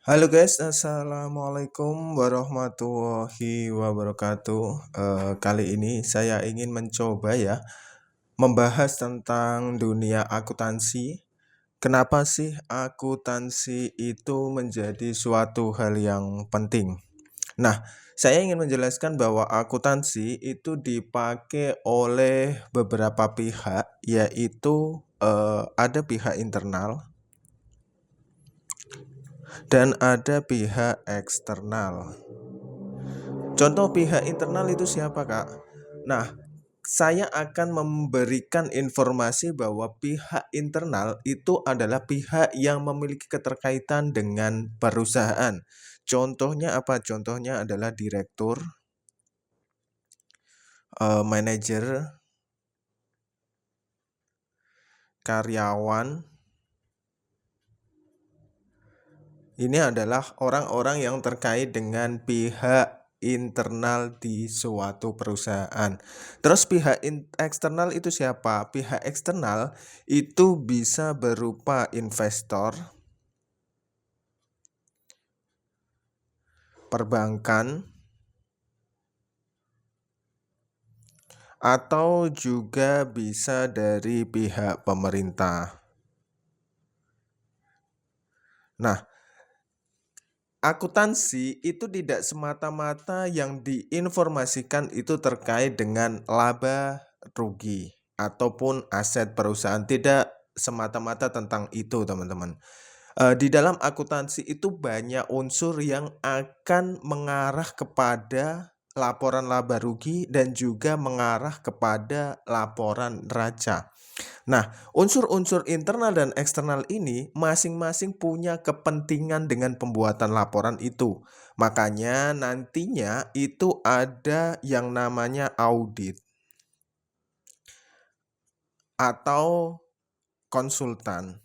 Halo guys, assalamualaikum warahmatullahi wabarakatuh. Kali ini saya ingin mencoba ya membahas tentang dunia akuntansi. Kenapa sih akuntansi itu menjadi suatu hal yang penting? Nah, saya ingin menjelaskan bahwa akuntansi itu dipakai oleh beberapa pihak, yaitu ada pihak internal dan ada pihak eksternal. Contoh pihak internal itu siapa, Kak? Nah, saya akan memberikan informasi bahwa pihak internal itu adalah pihak yang memiliki keterkaitan dengan perusahaan. Contohnya apa? Contohnya adalah direktur, manajer, karyawan. Ini adalah orang-orang yang terkait dengan pihak internal di suatu perusahaan. Terus pihak eksternal itu siapa? Pihak eksternal itu bisa berupa investor, perbankan, atau juga bisa dari pihak pemerintah. Nah, akuntansi itu tidak semata-mata yang diinformasikan itu terkait dengan laba rugi ataupun aset perusahaan. Tidak semata-mata tentang itu, teman-teman. Di dalam akuntansi itu banyak unsur yang akan mengarah kepada laporan laba rugi dan juga mengarah kepada laporan neraca. Nah, unsur-unsur internal dan eksternal ini masing-masing punya kepentingan dengan pembuatan laporan itu. Makanya nantinya itu ada yang namanya audit atau konsultan.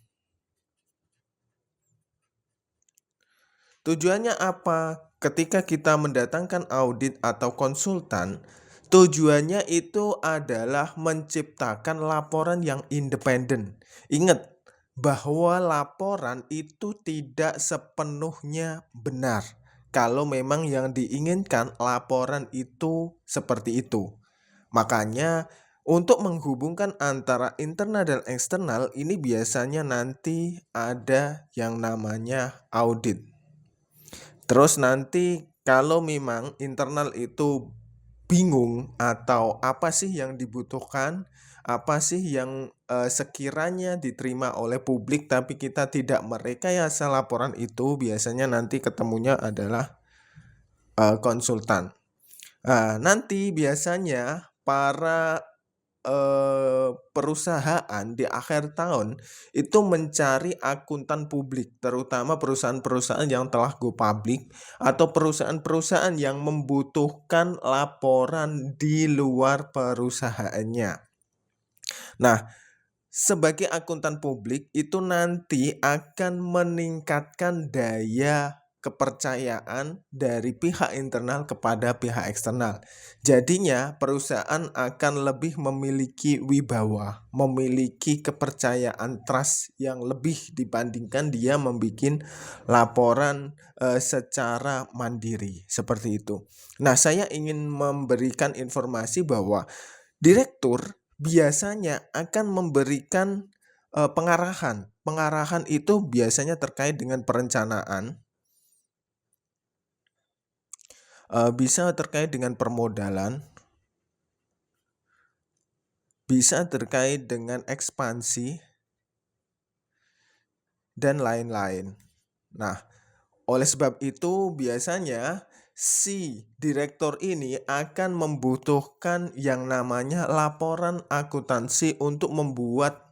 Tujuannya apa? Ketika kita mendatangkan audit atau konsultan, tujuannya itu adalah menciptakan laporan yang independen. Ingat bahwa laporan itu tidak sepenuhnya benar. Kalau memang yang diinginkan laporan itu seperti itu. Makanya untuk menghubungkan antara internal dan eksternal ini biasanya nanti ada yang namanya audit. Terus nanti kalau memang internal itu bingung atau apa sih yang dibutuhkan, apa sih yang sekiranya diterima oleh publik tapi kita tidak merekayasa laporan itu, biasanya nanti ketemunya adalah konsultan. Nanti biasanya para perusahaan di akhir tahun itu mencari akuntan publik, terutama perusahaan-perusahaan yang telah go public atau perusahaan-perusahaan yang membutuhkan laporan di luar perusahaannya. Nah, sebagai akuntan publik itu nanti akan meningkatkan daya kepercayaan dari pihak internal kepada pihak eksternal. Jadinya perusahaan akan lebih memiliki wibawa, memiliki kepercayaan trust yang lebih dibandingkan dia membuat laporan secara mandiri seperti itu. Nah, saya ingin memberikan informasi bahwa direktur biasanya akan memberikan pengarahan. Pengarahan itu biasanya terkait dengan perencanaan, bisa terkait dengan permodalan, bisa terkait dengan ekspansi, dan lain-lain. Nah, oleh sebab itu biasanya si direktur ini akan membutuhkan yang namanya laporan akuntansi untuk membuat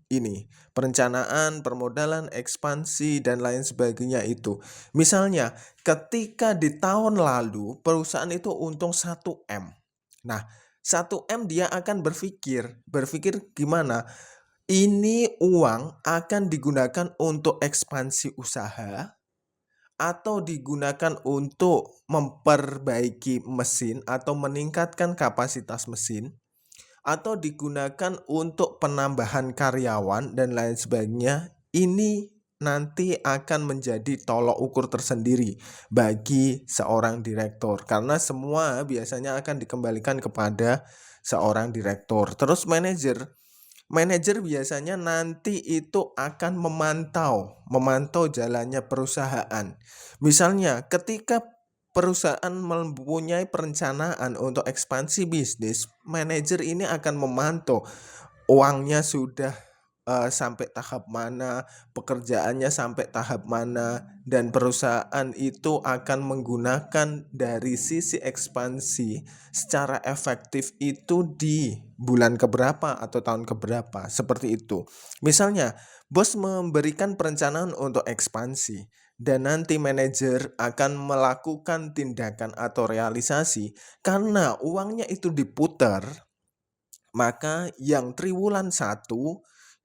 ini perencanaan, permodalan, ekspansi dan lain sebagainya itu. Misalnya, ketika di tahun lalu perusahaan itu untung 1 M. Nah, 1 M dia akan berpikir gimana? Ini uang akan digunakan untuk ekspansi usaha atau digunakan untuk memperbaiki mesin atau meningkatkan kapasitas mesin atau digunakan untuk penambahan karyawan dan lain sebagainya. Ini nanti akan menjadi tolok ukur tersendiri bagi seorang direktur, karena semua biasanya akan dikembalikan kepada seorang direktur. Terus manajer biasanya nanti itu akan memantau jalannya perusahaan. Misalnya ketika perusahaan mempunyai perencanaan untuk ekspansi bisnis, manajer ini akan memantau uangnya sudah sampai tahap mana, pekerjaannya sampai tahap mana, dan perusahaan itu akan menggunakan dari sisi ekspansi secara efektif itu di bulan keberapa atau tahun keberapa, seperti itu. Misalnya, bos memberikan perencanaan untuk ekspansi dan nanti manajer akan melakukan tindakan atau realisasi karena uangnya itu diputar, maka yang triwulan 1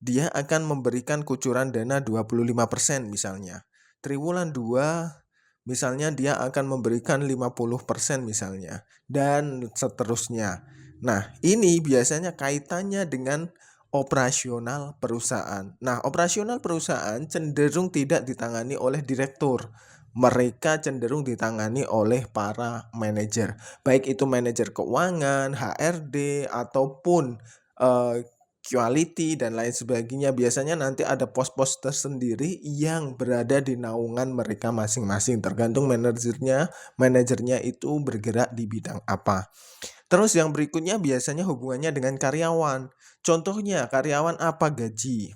dia akan memberikan kucuran dana 25% misalnya. Triwulan 2 misalnya dia akan memberikan 50% misalnya, dan seterusnya. Nah, ini biasanya kaitannya dengan operasional perusahaan. Nah, operasional perusahaan cenderung tidak ditangani oleh direktur. Mereka cenderung ditangani oleh para manajer, baik itu manajer keuangan, HRD, ataupun quality dan lain sebagainya. Biasanya nanti ada pos-pos tersendiri yang berada di naungan mereka masing-masing, tergantung manajernya itu bergerak di bidang apa. Terus yang berikutnya biasanya hubungannya dengan karyawan. Contohnya karyawan apa, gaji.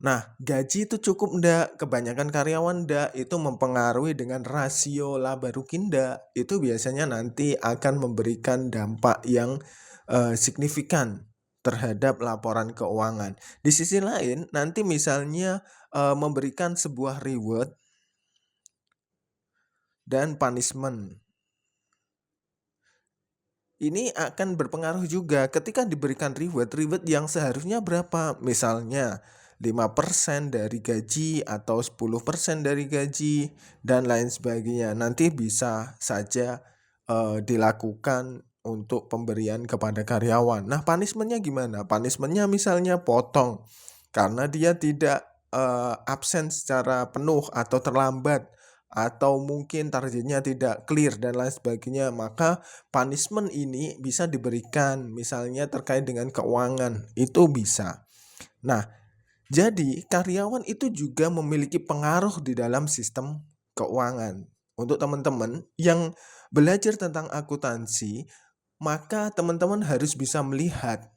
Nah, gaji itu cukup ndak? Kebanyakan karyawan ndak, itu mempengaruhi dengan rasio laba rugi ndak. Itu biasanya nanti akan memberikan dampak yang signifikan terhadap laporan keuangan. Di sisi lain, nanti misalnya memberikan sebuah reward dan punishment. Ini akan berpengaruh juga ketika diberikan reward yang seharusnya berapa? Misalnya 5% dari gaji atau 10% dari gaji dan lain sebagainya. Nanti bisa saja dilakukan untuk pemberian kepada karyawan. Nah, punishment-nya gimana? Punishment-nya misalnya potong karena dia tidak absen secara penuh atau terlambat, atau mungkin targetnya tidak clear dan lain sebagainya, maka punishment ini bisa diberikan misalnya terkait dengan keuangan, itu bisa. Nah, jadi karyawan itu juga memiliki pengaruh di dalam sistem keuangan. Untuk teman-teman yang belajar tentang akuntansi, maka teman-teman harus bisa melihat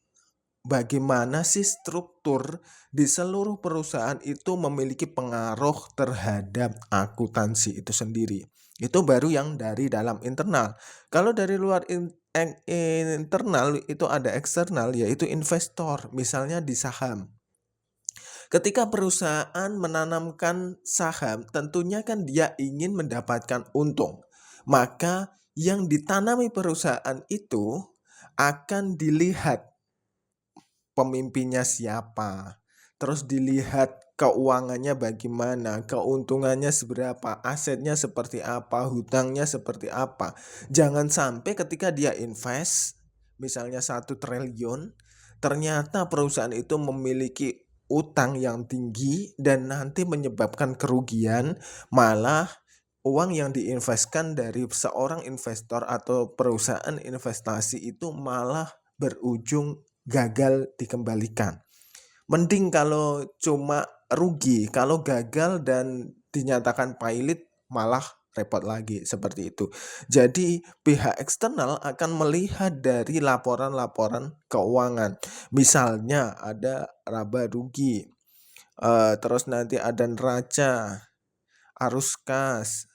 bagaimana sih struktur di seluruh perusahaan itu memiliki pengaruh terhadap akuntansi itu sendiri. Itu baru yang dari dalam internal. Kalau dari luar internal itu ada eksternal, yaitu investor, misalnya di saham. Ketika perusahaan menanamkan saham, tentunya kan dia ingin mendapatkan untung. Maka yang ditanami perusahaan itu akan dilihat pemimpinnya siapa, terus dilihat keuangannya bagaimana, keuntungannya seberapa, asetnya seperti apa, hutangnya seperti apa. Jangan sampai ketika dia invest, misalnya 1 triliun, ternyata perusahaan itu memiliki utang yang tinggi dan nanti menyebabkan kerugian, malah uang yang diinvestkan dari seorang investor atau perusahaan investasi itu malah berujung gagal dikembalikan. Mending kalau cuma rugi, kalau gagal dan dinyatakan pailit malah repot lagi, seperti itu. Jadi pihak eksternal akan melihat dari laporan-laporan keuangan. Misalnya ada laba rugi, terus nanti ada neraca, arus kas,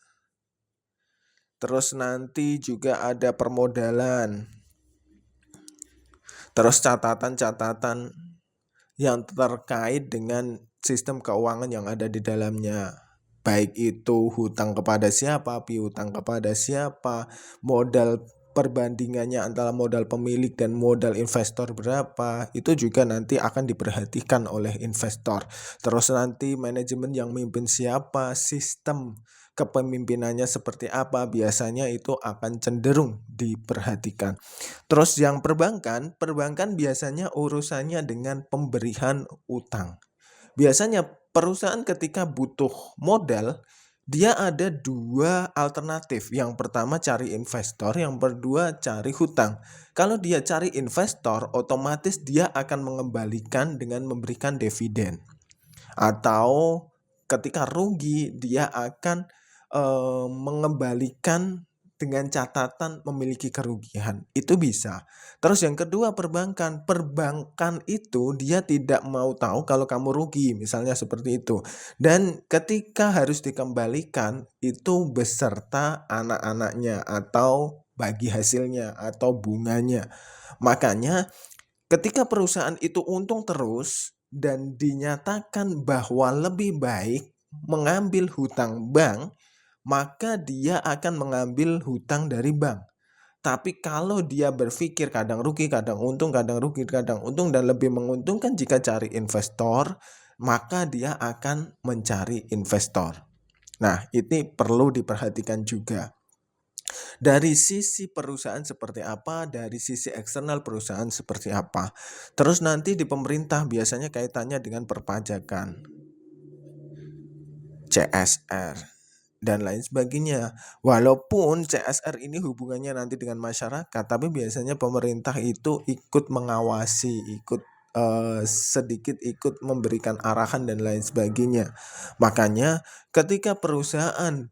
terus nanti juga ada permodalan, terus catatan-catatan yang terkait dengan sistem keuangan yang ada di dalamnya. Baik itu hutang kepada siapa, piutang kepada siapa, modal perbandingannya antara modal pemilik dan modal investor berapa, itu juga nanti akan diperhatikan oleh investor. Terus nanti manajemen yang mimpin siapa, sistem kepemimpinannya seperti apa, biasanya itu akan cenderung diperhatikan. Terus yang perbankan biasanya urusannya dengan pemberian utang. Biasanya perusahaan ketika butuh modal, dia ada 2 alternatif. Yang pertama cari investor, yang kedua cari hutang. Kalau dia cari investor, otomatis dia akan mengembalikan dengan memberikan dividen. Atau ketika rugi, dia akan mengembalikan dengan catatan memiliki kerugian, itu bisa. Terus yang kedua perbankan. Perbankan itu dia tidak mau tahu kalau kamu rugi, misalnya seperti itu. Dan ketika harus dikembalikan, itu beserta anak-anaknya atau bagi hasilnya atau bunganya. Makanya ketika perusahaan itu untung terus dan dinyatakan bahwa lebih baik mengambil hutang bank, maka dia akan mengambil hutang dari bank. Tapi kalau dia berpikir kadang rugi, kadang untung, kadang rugi, kadang untung, dan lebih menguntungkan jika cari investor, maka dia akan mencari investor. Nah, ini perlu diperhatikan juga. Dari sisi perusahaan seperti apa, dari sisi eksternal perusahaan seperti apa. Terus nanti di pemerintah biasanya kaitannya dengan perpajakan, CSR, dan lain sebagainya. Walaupun CSR ini hubungannya nanti dengan masyarakat, tapi biasanya pemerintah itu ikut mengawasi, sedikit ikut memberikan arahan dan lain sebagainya. Makanya ketika perusahaan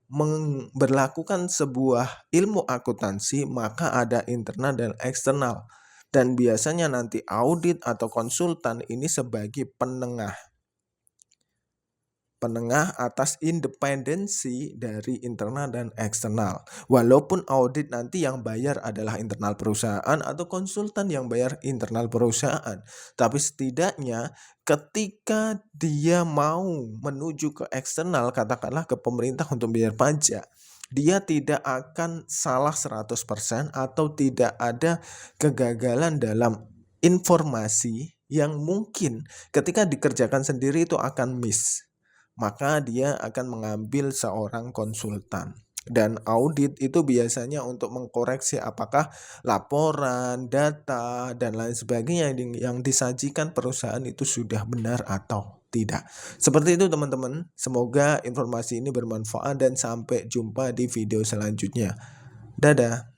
berlakukan sebuah ilmu akuntansi, maka ada internal dan eksternal. Dan biasanya nanti audit atau konsultan ini sebagai penengah atas independensi dari internal dan eksternal. Walaupun audit nanti yang bayar adalah internal perusahaan atau konsultan yang bayar internal perusahaan. Tapi setidaknya ketika dia mau menuju ke eksternal, katakanlah ke pemerintah untuk bayar pajak, dia tidak akan salah 100% atau tidak ada kegagalan dalam informasi yang mungkin ketika dikerjakan sendiri itu akan miss. Maka dia akan mengambil seorang konsultan. Dan audit itu biasanya untuk mengkoreksi apakah laporan, data, dan lain sebagainya yang disajikan perusahaan itu sudah benar atau tidak. Seperti itu teman-teman. Semoga informasi ini bermanfaat dan sampai jumpa di video selanjutnya. Dadah.